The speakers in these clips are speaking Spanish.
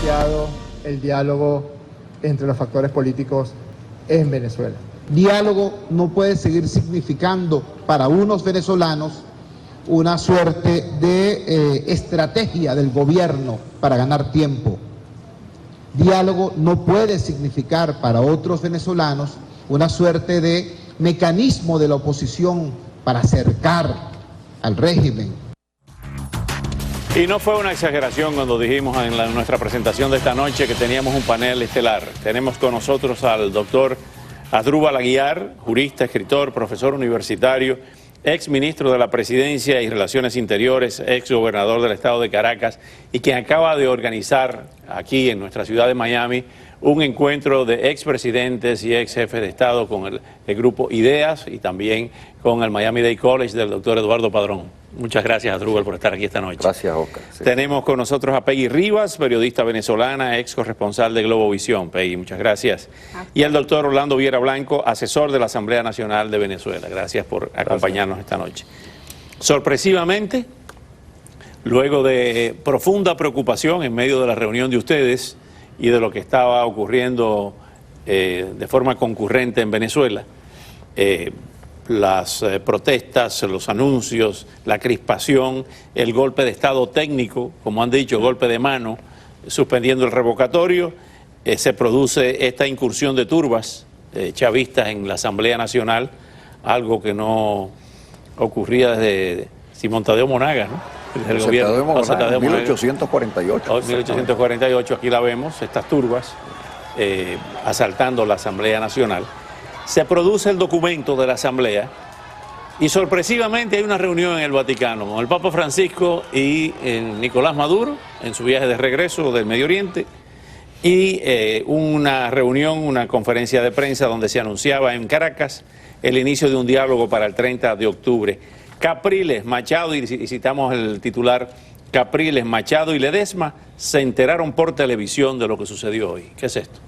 iniciado el diálogo entre los factores políticos en Venezuela. Diálogo no puede seguir significando para unos venezolanos una suerte de estrategia del gobierno para ganar tiempo. Diálogo no puede significar para otros venezolanos una suerte de mecanismo de la oposición para acercar al régimen. Y no fue una exageración cuando dijimos en nuestra presentación de esta noche que teníamos un panel estelar. Tenemos con nosotros al doctor Asdrúbal Aguiar, jurista, escritor, profesor universitario, ex ministro de la Presidencia y Relaciones Interiores, ex gobernador del estado de Caracas y quien acaba de organizar aquí en nuestra ciudad de Miami un encuentro de expresidentes y ex jefes de Estado con el grupo Ideas y también con el Miami-Dade College del doctor Eduardo Padrón. Muchas gracias, Asdrúbal, por estar aquí esta noche. Gracias, Oscar. Sí. Tenemos con nosotros a Peggy Rivas, periodista venezolana, ex corresponsal de Globovisión. Peggy, muchas gracias. Y el doctor Orlando Viera Blanco, asesor de la Asamblea Nacional de Venezuela. Gracias por acompañarnos esta noche. Sorpresivamente, luego de profunda preocupación en medio de la reunión de ustedes y de lo que estaba ocurriendo de forma concurrente en Venezuela, las protestas, los anuncios, la crispación, el golpe de estado técnico, como han dicho, golpe de mano, suspendiendo el revocatorio, se produce esta incursión de turbas chavistas en la Asamblea Nacional, algo que no ocurría desde Simón Tadeo Monagas, ¿no? Desde el gobierno de Tadeo Monagas, 1848. 1848, aquí la vemos, estas turbas asaltando la Asamblea Nacional. Se produce el documento de la Asamblea y sorpresivamente hay una reunión en el Vaticano con el Papa Francisco y Nicolás Maduro en su viaje de regreso del Medio Oriente y una reunión, una conferencia de prensa donde se anunciaba en Caracas el inicio de un diálogo para el 30 de octubre. Capriles, Machado, y citamos el titular, Capriles, Machado y Ledesma se enteraron por televisión de lo que sucedió hoy. ¿Qué es esto?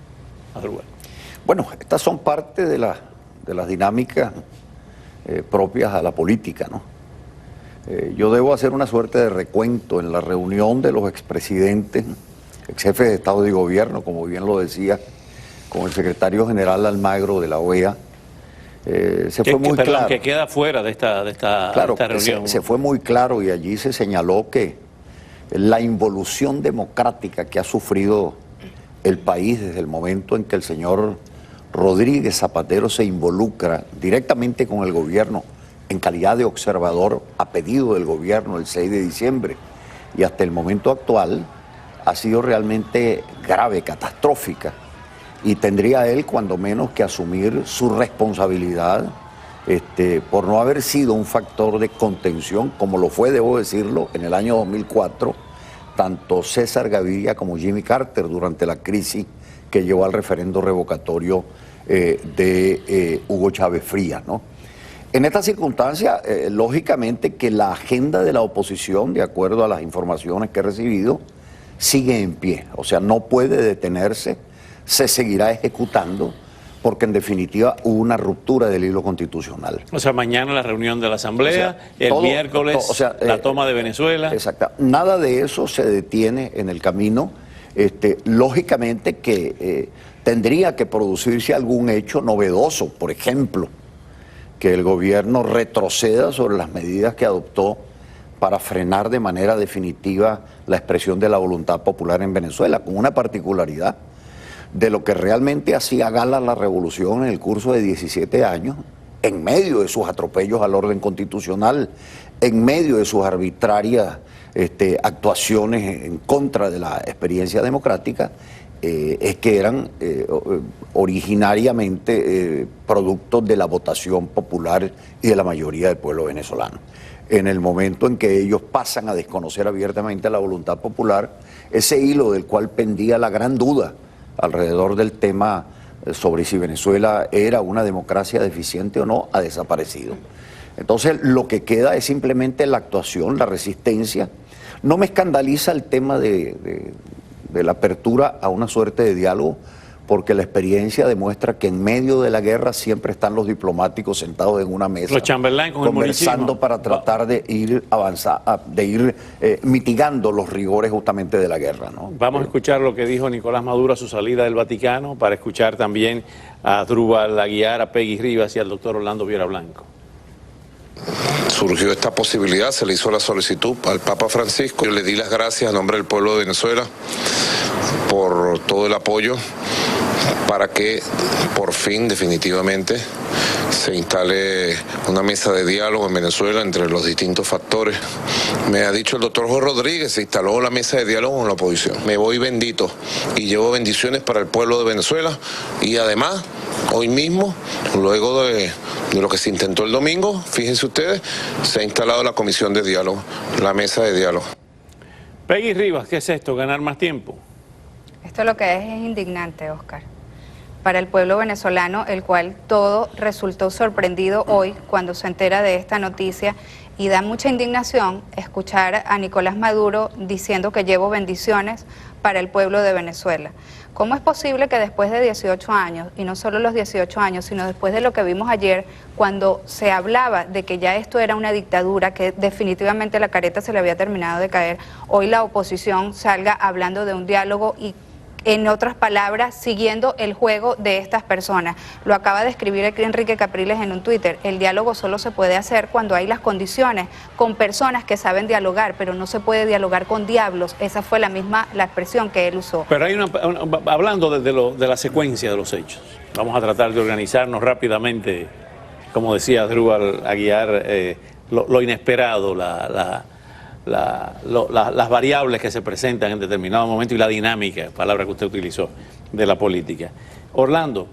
Bueno, estas son parte de las dinámicas propias a la política, ¿no? Yo debo hacer una suerte de recuento en la reunión de los expresidentes, ex jefes de Estado y Gobierno, como bien lo decía, con el secretario general Almagro de la OEA. Se fue muy claro. Que queda fuera de esta reunión. Se fue muy claro y allí se señaló que la involución democrática que ha sufrido el país desde el momento en que el señor Rodríguez Zapatero se involucra directamente con el gobierno en calidad de observador a pedido del gobierno el 6 de diciembre y hasta el momento actual ha sido realmente grave, catastrófica, y tendría él cuando menos que asumir su responsabilidad por no haber sido un factor de contención como lo fue, debo decirlo, en el año 2004 tanto César Gaviria como Jimmy Carter durante la crisis que llevó al referendo revocatorio de Hugo Chávez Frías, ¿no? En esta circunstancia, lógicamente que la agenda de la oposición, de acuerdo a las informaciones que he recibido, sigue en pie, o sea, no puede detenerse, se seguirá ejecutando, porque en definitiva hubo una ruptura del hilo constitucional. O sea, mañana la reunión de la Asamblea, el miércoles la toma de Venezuela. Exacto, nada de eso se detiene en el camino. Lógicamente que tendría que producirse algún hecho novedoso, por ejemplo, que el gobierno retroceda sobre las medidas que adoptó para frenar de manera definitiva la expresión de la voluntad popular en Venezuela, con una particularidad de lo que realmente hacía gala la revolución en el curso de 17 años, en medio de sus atropellos al orden constitucional, en medio de sus arbitrarias actuaciones en contra de la experiencia democrática, es que eran originariamente productos de la votación popular y de la mayoría del pueblo venezolano. En el momento en que ellos pasan a desconocer abiertamente la voluntad popular, ese hilo del cual pendía la gran duda alrededor del tema sobre si Venezuela era una democracia deficiente o no, ha desaparecido. Entonces lo que queda es simplemente la actuación, la resistencia. No me escandaliza el tema de la apertura a una suerte de diálogo, porque la experiencia demuestra que en medio de la guerra siempre están los diplomáticos sentados en una mesa, los Chamberlain con conversando el para tratar de ir mitigando los rigores justamente de la guerra, ¿no? Vamos a escuchar lo que dijo Nicolás Maduro a su salida del Vaticano, para escuchar también a Asdrúbal Aguiar, a Peggy Rivas y al doctor Orlando Viera Blanco. Surgió esta posibilidad, se le hizo la solicitud al Papa Francisco. Yo le di las gracias a nombre del pueblo de Venezuela por todo el apoyo para que por fin definitivamente se instale una mesa de diálogo en Venezuela entre los distintos factores. Me ha dicho el doctor Jorge Rodríguez, se instaló la mesa de diálogo con la oposición. Me voy bendito y llevo bendiciones para el pueblo de Venezuela y además hoy mismo, luego de lo que se intentó el domingo, fíjense ustedes, se ha instalado la comisión de diálogo, la mesa de diálogo. Peggy Rivas, ¿qué es esto? ¿Ganar más tiempo? Esto lo que es indignante, Oscar, para el pueblo venezolano, el cual todo resultó sorprendido hoy cuando se entera de esta noticia, y da mucha indignación escuchar a Nicolás Maduro diciendo que llevo bendiciones para el pueblo de Venezuela. ¿Cómo es posible que después de 18 años, y no solo los 18 años, sino después de lo que vimos ayer, cuando se hablaba de que ya esto era una dictadura, que definitivamente la careta se le había terminado de caer, hoy la oposición salga hablando de un diálogo y, en otras palabras, siguiendo el juego de estas personas? Lo acaba de escribir aquí Enrique Capriles en un Twitter: el diálogo solo se puede hacer cuando hay las condiciones, con personas que saben dialogar, pero no se puede dialogar con diablos. Esa fue la expresión que él usó. Pero hay hablando de la secuencia de los hechos, vamos a tratar de organizarnos rápidamente, como decía Asdrúbal Aguiar, lo inesperado, las variables que se presentan en determinado momento y la dinámica, palabra que usted utilizó, de la política. Orlando,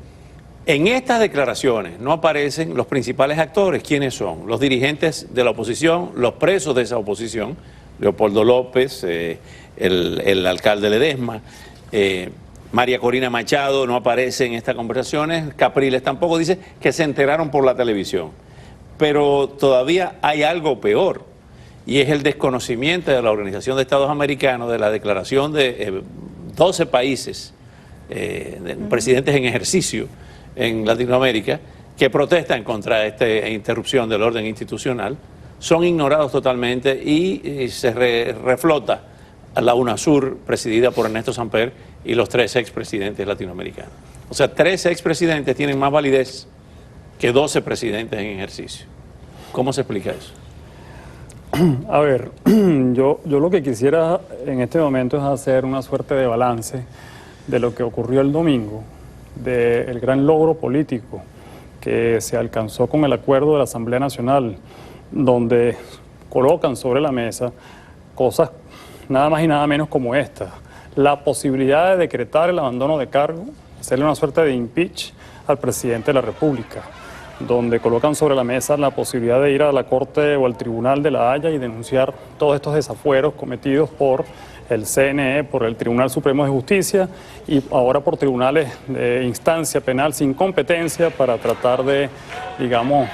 en estas declaraciones no aparecen los principales actores. ¿Quiénes son? Los dirigentes de la oposición, los presos de esa oposición, Leopoldo López, el alcalde Ledesma, María Corina Machado no aparece en estas conversaciones, Capriles tampoco, dice que se enteraron por la televisión. Pero todavía hay algo peor, y es el desconocimiento de la Organización de Estados Americanos de la declaración de 12 países, presidentes en ejercicio en Latinoamérica, que protestan contra esta interrupción del orden institucional. Son ignorados totalmente y se reflota a la UNASUR, presidida por Ernesto Samper, y los 3 expresidentes latinoamericanos. O sea, 3 expresidentes tienen más validez que 12 presidentes en ejercicio. ¿Cómo se explica eso? A ver, yo lo que quisiera en este momento es hacer una suerte de balance de lo que ocurrió el domingo, del gran logro político que se alcanzó con el acuerdo de la Asamblea Nacional, donde colocan sobre la mesa cosas nada más y nada menos como esta: la posibilidad de decretar el abandono de cargo, hacerle una suerte de impeach al presidente de la República, donde colocan sobre la mesa la posibilidad de ir a la Corte o al Tribunal de la Haya y denunciar todos estos desafueros cometidos por el CNE, por el Tribunal Supremo de Justicia y ahora por tribunales de instancia penal sin competencia, para tratar de, digamos,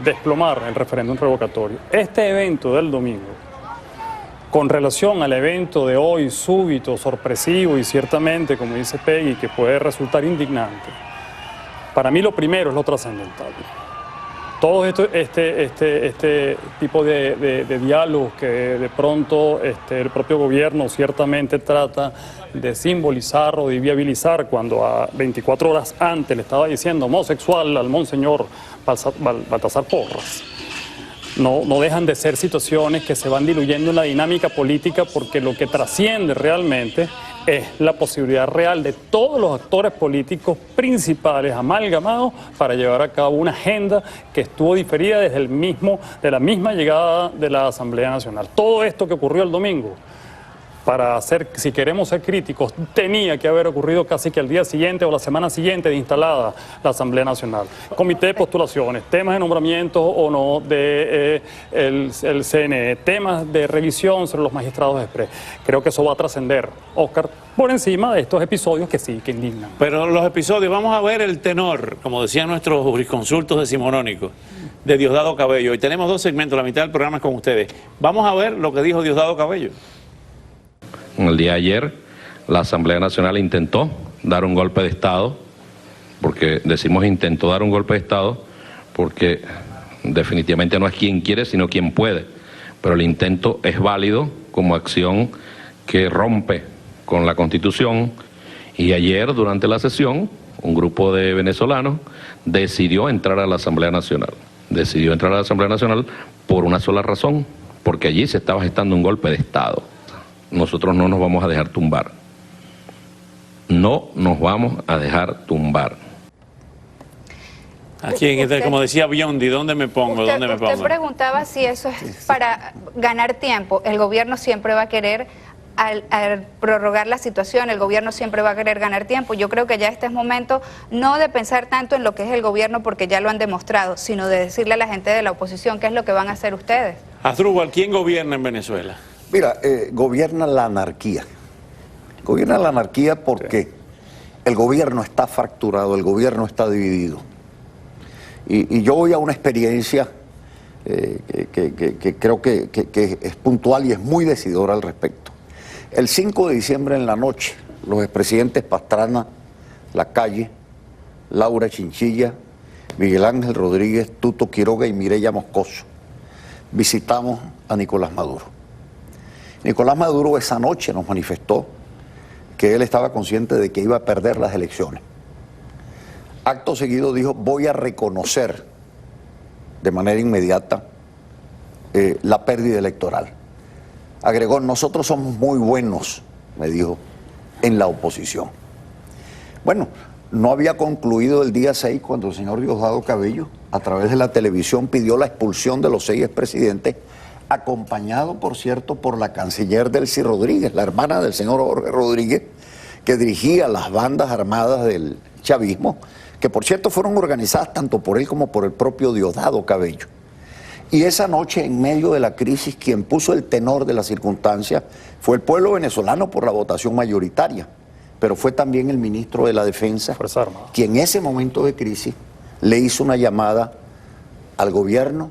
desplomar el referéndum revocatorio. Este evento del domingo, con relación al evento de hoy, súbito, sorpresivo y ciertamente, como dice Peggy, que puede resultar indignante, para mí lo primero es lo trascendental. Todo este tipo de diálogos que de pronto el propio gobierno ciertamente trata de simbolizar o de viabilizar, cuando a 24 horas antes le estaba diciendo homosexual al monseñor Baltasar Porras, no dejan de ser situaciones que se van diluyendo en la dinámica política, porque lo que trasciende realmente es la posibilidad real de todos los actores políticos principales amalgamados para llevar a cabo una agenda que estuvo diferida desde de la misma llegada de la Asamblea Nacional. Todo esto que ocurrió el domingo, si queremos ser críticos, tenía que haber ocurrido casi que al día siguiente o la semana siguiente de instalada la Asamblea Nacional. Comité de postulaciones, temas de nombramiento o no de el CNE, temas de revisión sobre los magistrados exprés. Creo que eso va a trascender, Oscar, por encima de estos episodios que sí, que indignan. Pero los episodios, vamos a ver el tenor, como decían nuestros jurisconsultos decimonónicos, de Diosdado Cabello. Y tenemos 2 segmentos, la mitad del programa es con ustedes. Vamos a ver lo que dijo Diosdado Cabello. El día de ayer, la Asamblea Nacional intentó dar un golpe de Estado, porque decimos intentó dar un golpe de Estado, porque definitivamente no es quien quiere, sino quien puede. Pero el intento es válido como acción que rompe con la Constitución, y ayer durante la sesión un grupo de venezolanos decidió entrar a la Asamblea Nacional. Decidió entrar a la Asamblea Nacional por una sola razón, porque allí se estaba gestando un golpe de Estado. Nosotros no nos vamos a dejar tumbar. No nos vamos a dejar tumbar. Aquí, como decía Biondi, ¿dónde me pongo? ¿Dónde me pongo? Usted preguntaba si eso es para ganar tiempo. El gobierno siempre va a querer, al prorrogar la situación, el gobierno siempre va a querer ganar tiempo. Yo creo que ya este es momento no de pensar tanto en lo que es el gobierno, porque ya lo han demostrado, sino de decirle a la gente de la oposición qué es lo que van a hacer ustedes. Asdrúbal, ¿quién gobierna en Venezuela? Mira, gobierna la anarquía. Gobierna la anarquía porque el gobierno está fracturado, el gobierno está dividido. Y yo voy a una experiencia que creo que es puntual y es muy decidora al respecto. El 5 de diciembre en la noche, los expresidentes Pastrana, Lacalle, Laura Chinchilla, Miguel Ángel Rodríguez, Tuto Quiroga y Mireya Moscoso visitamos a Nicolás Maduro. Nicolás Maduro esa noche nos manifestó que él estaba consciente de que iba a perder las elecciones. Acto seguido dijo: voy a reconocer de manera inmediata la pérdida electoral. Agregó: nosotros somos muy buenos, me dijo, en la oposición. Bueno, no había concluido el día 6 cuando el señor Diosdado Cabello, a través de la televisión, pidió la expulsión de los 6 expresidentes, acompañado, por cierto, por la canciller Delcy Rodríguez, la hermana del señor Jorge Rodríguez, que dirigía las bandas armadas del chavismo, que por cierto fueron organizadas tanto por él como por el propio Diosdado Cabello. Y esa noche, en medio de la crisis, quien puso el tenor de la circunstancia fue el pueblo venezolano por la votación mayoritaria, pero fue también el ministro de la Defensa, quien en ese momento de crisis le hizo una llamada al gobierno,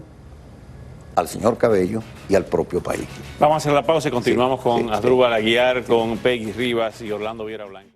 al señor Cabello y al propio país. Vamos a hacer la pausa y continuamos con Asdrúbal Aguiar, con Peggy Rivas y Orlando Viera Blanco.